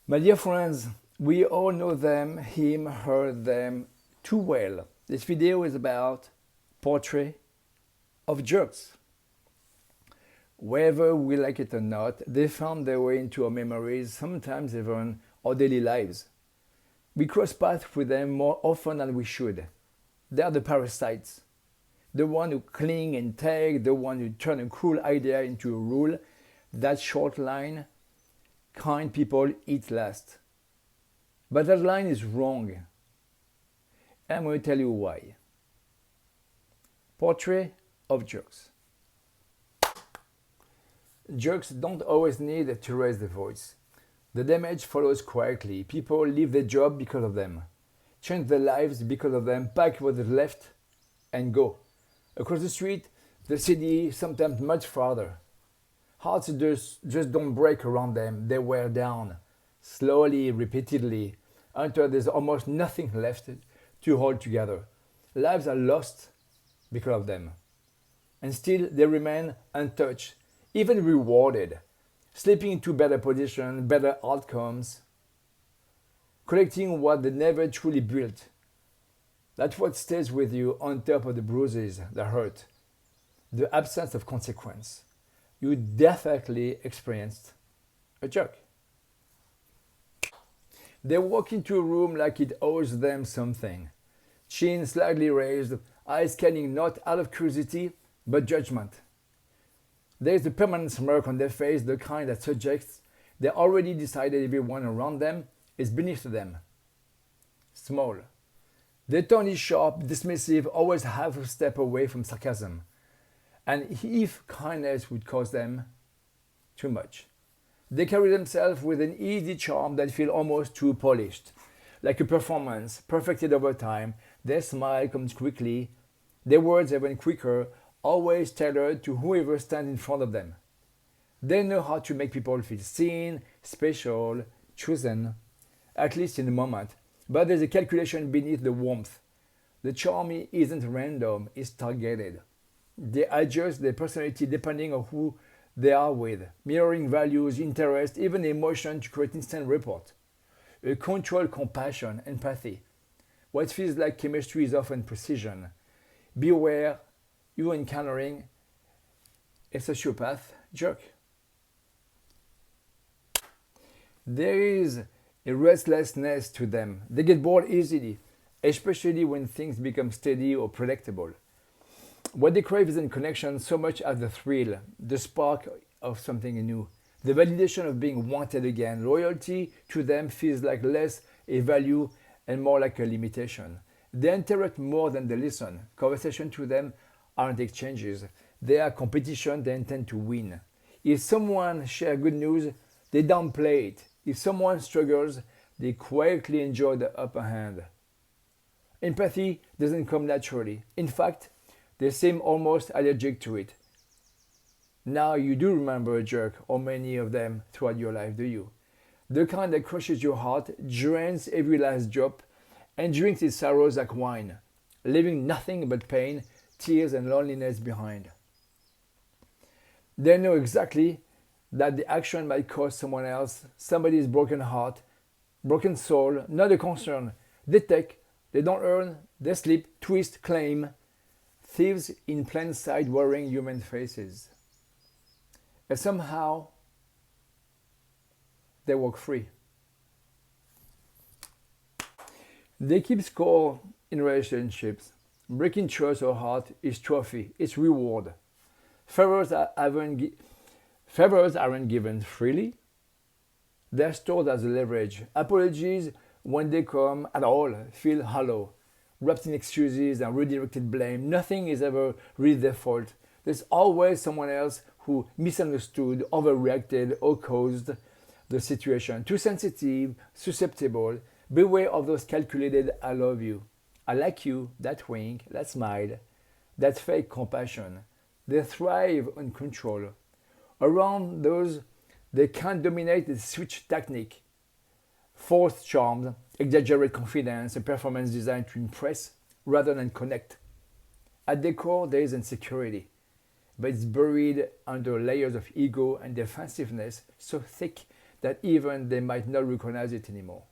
My dear friends, we all know them, him, her, them too well. This video is about portrait of jerks. Whether we like it or not, they found their way into our memories, sometimes even our daily lives. We cross paths with them more often than we should. They are the parasites, the one who cling and tag, the one who turn a cruel idea into a rule. That short line, kind people eat last. But that line is wrong. And I'm going to tell you why. Portrait of jerks. Jerks don't always need to raise their voice. The damage follows quietly. People leave their job because of them, change their lives because of them, pack what is left, and go. Across the street, the city, sometimes much farther. Hearts just don't break around them. They wear down, slowly, repeatedly, until there's almost nothing left to hold together. Lives are lost because of them. And still, they remain untouched, even rewarded, slipping into better position, better outcomes, collecting what they never truly built. That's what stays with you on top of the bruises, the hurt, the absence of consequence. You definitely experienced a jerk. They walk into a room like it owes them something. Chin slightly raised, eyes scanning not out of curiosity, but judgment. There is a permanent smirk on their face, the kind that suggests they already decided everyone around them is beneath them. Small. Their tone is sharp, dismissive, always half a step away from sarcasm. And if kindness would cost them too much. They carry themselves with an easy charm that feels almost too polished. Like a performance, perfected over time. Their smile comes quickly, their words even quicker, always tailored to whoever stands in front of them. They know how to make people feel seen, special, chosen, at least in the moment. But there's a calculation beneath the warmth. The charm isn't random, it's targeted. They adjust their personality depending on who they are with, mirroring values, interests, even emotion to create instant rapport. A controlled compassion, empathy. What feels like chemistry is often precision. Beware you encountering a sociopath jerk. There is a restlessness to them. They get bored easily, especially when things become steady or predictable. What they crave isn't connection so much as the thrill, the spark of something new, the validation of being wanted again. Loyalty to them feels like less a value and more like a limitation. They interrupt more than they listen. Conversation to them aren't exchanges. They are competition they intend to win. If someone shares good news, they downplay it. If someone struggles, they quietly enjoy the upper hand. Empathy doesn't come naturally. In fact, they seem almost allergic to it. Now you do remember a jerk, or many of them throughout your life, do you? The kind that crushes your heart, drains every last drop, and drinks its sorrows like wine, leaving nothing but pain, tears, and loneliness behind. They know exactly that the action might cost someone else, somebody's broken heart, broken soul, not a concern. They take, they don't earn, they slip, twist, claim. Thieves in plain sight wearing human faces. And somehow, they walk free. They keep score in relationships. Breaking trust or heart is trophy, it's reward. Favors aren't given freely. They're stored as leverage. Apologies, when they come at all, feel hollow. Wrapped in excuses and redirected blame. Nothing is ever really their fault. There's always someone else who misunderstood, overreacted, or caused the situation. Too sensitive, susceptible. Beware of those calculated I love you, I like you, that wink, that smile, that fake compassion. They thrive on control. Around those, they can't dominate the switch technique. Forced charms, exaggerate confidence, a performance designed to impress rather than connect. At their core, there is insecurity, but it's buried under layers of ego and defensiveness so thick that even they might not recognize it anymore.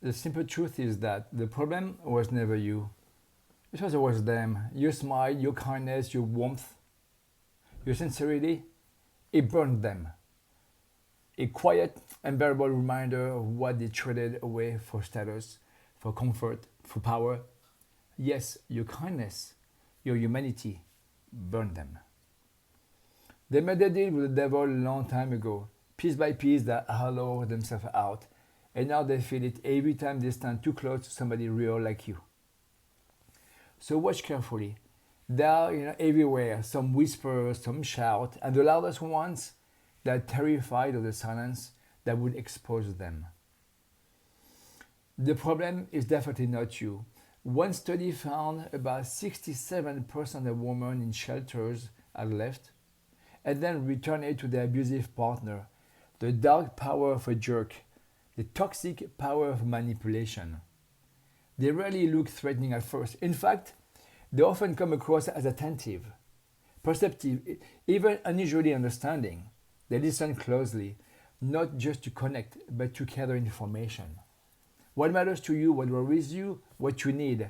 The simple truth is that the problem was never you. It was always them. Your smile, your kindness, your warmth, your sincerity, it burned them. A quiet, unbearable reminder of what they traded away for status, for comfort, for power. Yes, your kindness, your humanity burned them. They made a deal with the devil a long time ago. Piece by piece, they hollowed themselves out, and now they feel it every time they stand too close to somebody real like you. So watch carefully. They are everywhere. Some whisper, some shout, and the loudest ones, they're terrified of the silence that would expose them. The problem is definitely not you. One study found about 67% of women in shelters had left and then returned to their abusive partner. The dark power of a jerk, the toxic power of manipulation. They rarely look threatening at first. In fact, they often come across as attentive, perceptive, even unusually understanding. They listen closely, not just to connect, but to gather information. What matters to you, what worries you, what you need.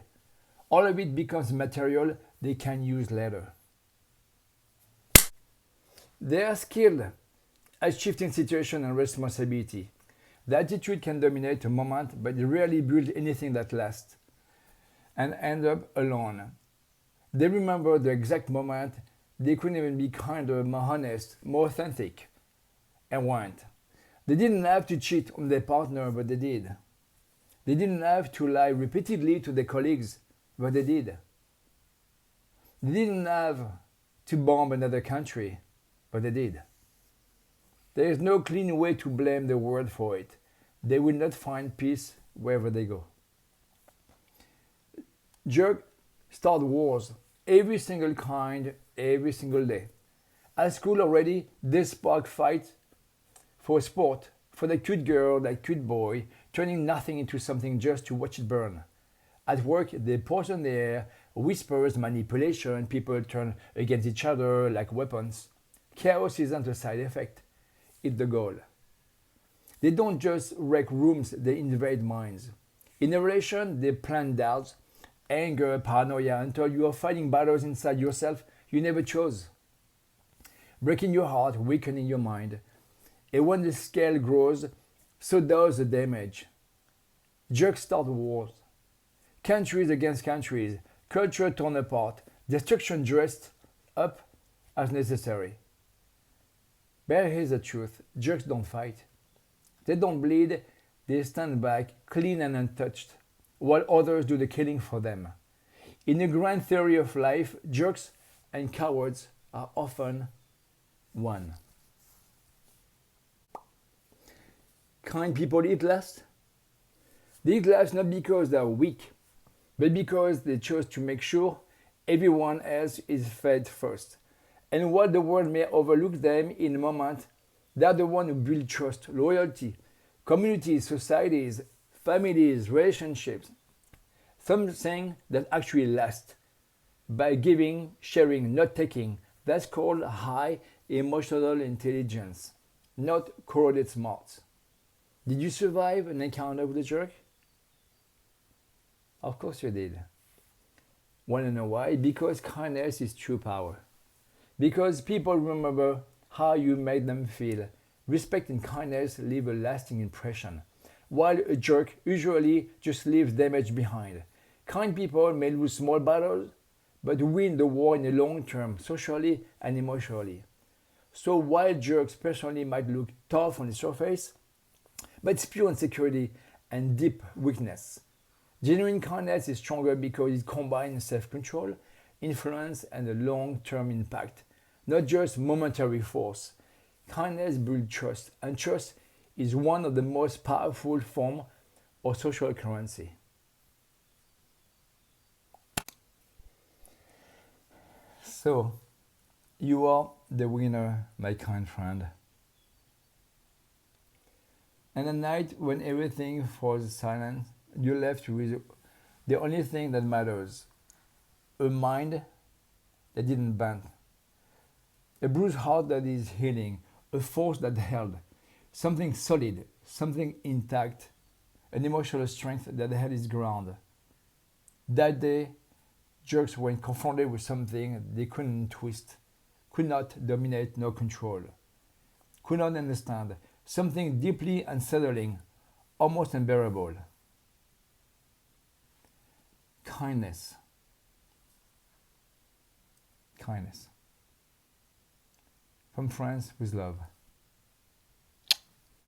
All of it becomes material they can use later. They are skilled at shifting situation and responsibility. The attitude can dominate a moment, but they rarely build anything that lasts and end up alone. They remember the exact moment they couldn't even be kinder, more honest, more authentic, and weren't. They didn't have to cheat on their partner, but they did. They didn't have to lie repeatedly to their colleagues, but they did. They didn't have to bomb another country, but they did. There is no clean way to blame the world for it. They will not find peace wherever they go. Jerks start wars, every single kind, every single day. At school already, they spark fights for sport, for that cute girl, that cute boy, turning nothing into something just to watch it burn. At work, they poison the air, whispers, manipulation, people turn against each other like weapons. Chaos isn't a side effect, it's the goal. They don't just wreck rooms, they invade minds. In a relation, they plant doubts, anger, paranoia until you are fighting battles inside yourself you never chose. Breaking your heart, weakening your mind. And when the scale grows, so does the damage. Jerks start wars. Countries against countries, culture torn apart, destruction dressed up as necessary. But here's the truth, jerks don't fight. They don't bleed, they stand back, clean and untouched, while others do the killing for them. In the grand theory of life, jerks and cowards are often one. Kind people eat last? They eat last not because they are weak, but because they chose to make sure everyone else is fed first. And while the world may overlook them in a moment, they are the ones who build trust, loyalty, communities, societies, families, relationships. Something that actually lasts. By giving, sharing, not taking. That's called high emotional intelligence, not corroded smarts. Did you survive an encounter with a jerk? Of course you did. Want to know why? Because kindness is true power. Because people remember how you made them feel. Respect and kindness leave a lasting impression, while a jerk usually just leaves damage behind. Kind people may lose small battles, but win the war in the long term, socially and emotionally. So while jerks personally might look tough on the surface, but it's pure insecurity and deep weakness. Genuine kindness is stronger because it combines self-control, influence, and a long-term impact, not just momentary force. Kindness builds trust, and trust is one of the most powerful forms of social currency. So, you are the winner, my kind friend. And at night, when everything falls silent, you're left with the only thing that matters: a mind that didn't bend, A bruised heart that is healing, a force that held, something solid, something intact, an emotional strength that held its ground. That day, jerks when confronted with something they couldn't twist, could not dominate nor control, could not understand, something deeply unsettling, almost unbearable. Kindness. Kindness. From France with love.